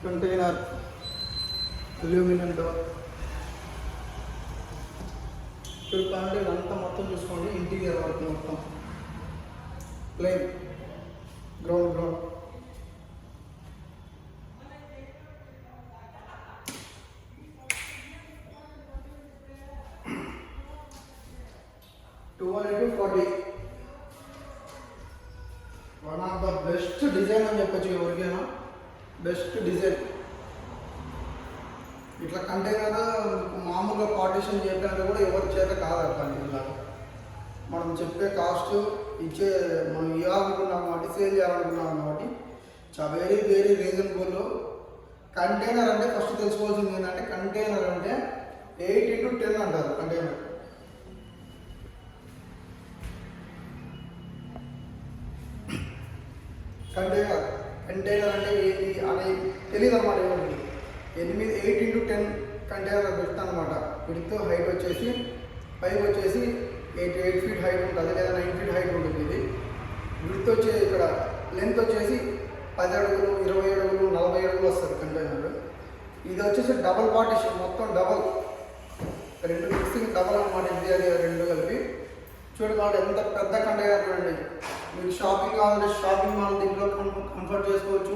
Container aluminium door. ఇక్కడ కాంటే ఇదంతా మొత్తం చూసుకోండి, ఇంటీరియర్ వర్క్ మొత్తం plain ground 240. One of the best design అని చెప్పచ్చు. ఎవరికైనా బెస్ట్ డిజైన్. ఇట్లా కంటైనర్ మామూలుగా పార్టీషన్ చేయడానికి కూడా ఎవరి చేత కాదు. కానీ ఇలా మనం చెప్పే కాస్ట్ ఇచ్చే మనం ఇవ్వాలనుకున్నాం కాబట్టి, సేల్ చేయాలనుకున్నాం కాబట్టి వెరీ వెరీ రీజనబుల్. కంటైనర్ అంటే ఫస్ట్ తెలుసుకోవాల్సింది ఏంటంటే, కంటైనర్ అంటే 8x10 అంటారు. కంటైనర్ కంటైనర్ అంటే ఏంటి అని తెలియదు అనమాట. ఎవరికి 8x10 కంటైనర్ పెడతా అనమాట. విడ్త్ హైట్ వచ్చేసి పైకి వచ్చేసి 8 feet హైట్ ఉంటుంది, లేదా 9 feet హైట్ ఉంటుంది. ఇది విడ్త్ వచ్చేసి ఇక్కడ లెంత్ వచ్చేసి 10 అడుగులు, 20 అడుగులు, 40 అడుగులు వస్తుంది కంటైనర్. ఇది వచ్చేసి డబల్ పార్టీషన్, మొత్తం డబల్, రెండు మిక్సింగ్ డబల్ అనమాట. ఇది అది రెండు కలిపి చూడకుండా ఎంత పెద్ద కంటైనర్ చూడండి. మీకు షాపింగ్ కావాలంటే షాపింగ్ మాల్ దీంట్లో కంఫర్ట్ చేసుకోవచ్చు.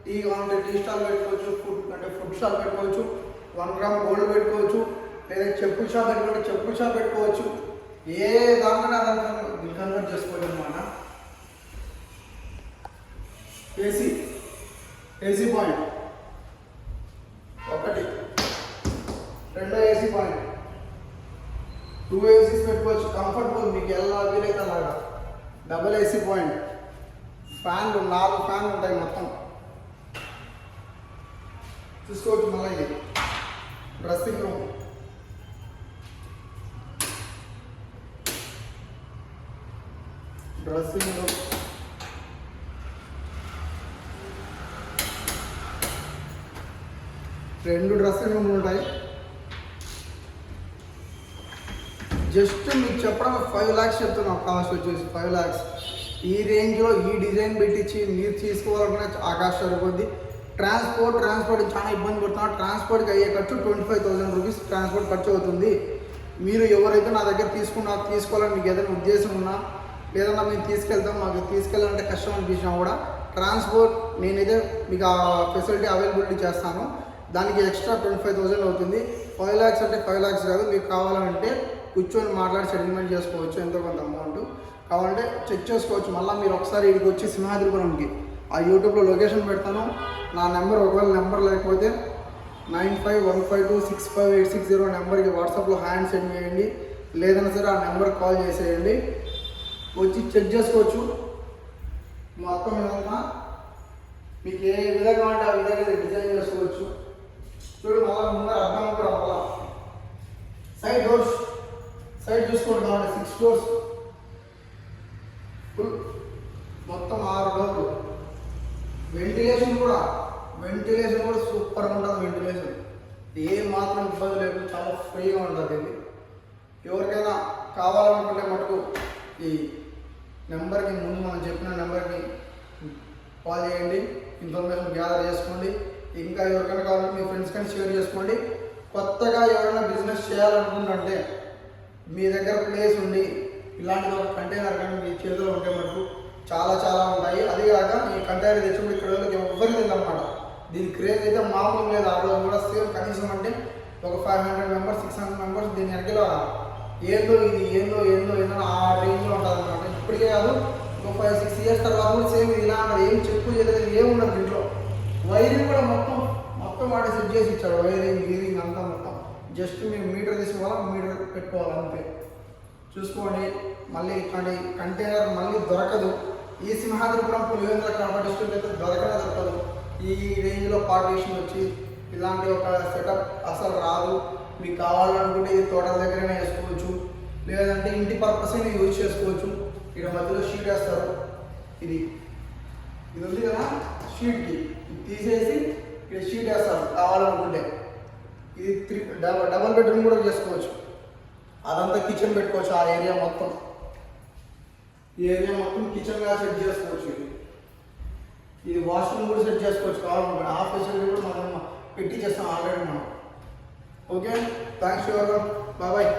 టీ కావాలంటే టీ స్టాల్ పెట్టుకోవచ్చు, ఫుడ్ స్టాల్ పెట్టుకోవచ్చు, 1 గ్రామ్ గోల్డ్ పెట్టుకోవచ్చు, లేదా చెప్పుల షాప్ పెట్టుకుంటే చెప్పుల షాప్ పెట్టుకోవచ్చు. ఏ దాంట్లో కన్వర్ట్ చేసుకోవచ్చు అనమాట. ఏసీ పాయింట్ ఒకటి, రెండో ఏసీ పాయింట్, 2 ఏసీస్ పెట్టుకోవచ్చు. కంఫర్టబుల్, మీకు ఎలా వీలైతే అలాగా. డబల్ ఏసీ పాయింట్, ఫ్యాన్లు 4 ఫ్యాన్లు ఉంటాయి మొత్తం చూసుకోవచ్చు. మళ్ళీ ఇది డ్రెస్సింగ్ రూమ్, డ్రెస్సింగ్ రూమ్, రెండు డ్రెస్సింగ్ రూమ్లు ఉంటాయి. జస్ట్ మీకు చెప్పడం 5 lakhs చెప్తున్నాం. కాస్ట్ వచ్చేసి 5 lakhs. ఈ రేంజ్లో ఈ డిజైన్ పెట్టించి మీరు తీసుకోవాలనుకునే ఆకాశ సరిపోద్ది. ట్రాన్స్పోర్ట్ చాలా ఇబ్బంది పడుతున్నారు. ట్రాన్స్పోర్ట్కి అయ్యే ఖర్చు 25,000 రూపీస్ ట్రాన్స్పోర్ట్ ఖర్చు అవుతుంది. మీరు ఎవరైతే నా దగ్గర తీసుకోవాలని మీకు ఏదైనా ఉద్దేశం ఉన్నా, లేదన్నా మేము తీసుకెళ్తాం, మాకు తీసుకెళ్ళాలంటే కష్టం అనిపించినా కూడా ట్రాన్స్పోర్ట్ నేనైతే మీకు ఆ ఫెసిలిటీ అవైలబిలిటీ చేస్తాను. దానికి ఎక్స్ట్రా 25,000 అవుతుంది. 5 lakhs అంటే 5 lakhs కాదు. మీకు కావాలంటే కూర్చొని మాట్లాడి సెటిల్మెంట్ చేసుకోవచ్చు. ఎంతో కొంత అమౌంట్ కావాలంటే చెక్ చేసుకోవచ్చు. మళ్ళీ మీరు ఒకసారి ఇక్కడికి వచ్చి సింహాద్రిపురంకి ఆ యూట్యూబ్లో లొకేషన్ పెడతాను. నా నెంబర్ ఒకవేళ నెంబర్ లేకపోతే 9515265860 నెంబర్కి వాట్సాప్లో హ్యాండ్ సెండ్ చేయండి. లేదన్నా సరే ఆ నెంబర్కి కాల్ చేసేయండి. వచ్చి చెక్ చేసుకోవచ్చు. మొత్తం ఏదన్నా మీకు ఏ విధంగా అంటే ఆ విధంగా డిజైన్ చేసుకోవచ్చు. చూడు మళ్ళీ ముందర అర్థం కూడా మళ్ళా సైడ్ చూసుకోండి. కాబట్టి 6 doors ఫుల్, మొత్తం 6 doors. వెంటిలేషన్ కూడా సూపర్గా ఉంటుంది. వెంటిలేషన్ ఏ మాత్రం ఇబ్బంది లేదు, చాలా ఫ్రీగా ఉంటుంది. ఇది ఎవరికైనా కావాలనుకుంటే మటుకు ఈ నెంబర్కి, ముందు మనం చెప్పిన నెంబర్కి కాల్ చేయండి. ఇన్ఫర్మేషన్ గ్యాదర్ చేసుకోండి. ఇంకా ఎవరికైనా కావాలంటే మీ ఫ్రెండ్స్ కానీ షేర్ చేసుకోండి. కొత్తగా ఎవరైనా బిజినెస్ చేయాలనుకుంటుంటే మీ దగ్గర ప్లేస్ ఉండి ఇలాంటి ఒక కంటైనర్ కానీ మీ చేతిలో ఉంటే మటుకు చాలా ఉంటాయి. అది కాక ఈ కంటైనర్ తెచ్చుకుంటే ఇక్కడ ఎవరికి లేదన్నమాట. దీని క్రేజ్ అయితే మామూలు లేదు. ఆ రోజు కూడా సేమ్ కనీసం అంటే ఒక 500 members 600 members దీని వెనకలో ఏందో ఆ రేంజ్లో ఉంటుంది అనమాట. ఇప్పటికే కాదు, ఒక 5-6 years తర్వాత కూడా సేమ్ ఇది ఇలా ఉంటుంది. ఏం చెప్పు చేయలేదు, ఏముండదు దీంట్లో. వైరింగ్ కూడా మొత్తం వాడి సెట్ చేసి ఇచ్చాడు. వైరింగ్ అంతా మొత్తం జస్ట్ మేము మీటర్ తీసుకోవాలి, మీటర్ పెట్టుకోవాలి అంతే. చూసుకోండి. మళ్ళీ ఇట్లాంటి కంటైనర్ మళ్ళీ దొరకదు. ఈ సింహాద్రిపురం పులివెందుల కడప డిస్ట్రిక్ట్ అయితే దొరకదు. ఈ రేంజ్లో పార్టీషన్ వచ్చి ఇలాంటి ఒక సెటప్ అసలు రాదు. మీకు కావాలనుకుంటే ఇది తోటల దగ్గరనే వేసుకోవచ్చు, లేదంటే ఇంటి పర్పస్ అయినా యూజ్ చేసుకోవచ్చు. ఇక్కడ మధ్యలో షీట్ వేస్తారు. ఇది ఉంది కదా షీట్కి, ఇది తీసేసి ఇక్కడ షీట్ వేస్తారు కావాలనుకుంటే. ఇది డబల్ బెడ్రూమ్ కూడా చేసుకోవచ్చు. అదంతా కిచెన్ పెట్టుకోవచ్చు. ఆ ఏరియా మొత్తం కిచెన్గా సెట్ చేసుకోవచ్చు. ఇది ఇది వాష్రూమ్ కూడా సెట్ చేసుకోవచ్చు కావాలనుకుంటే, ఆ ఫెసిలిటీ కూడా మనం పెట్టి చేస్తాం ఆల్రెడీ మనం. Okay, thanks your, bye bye.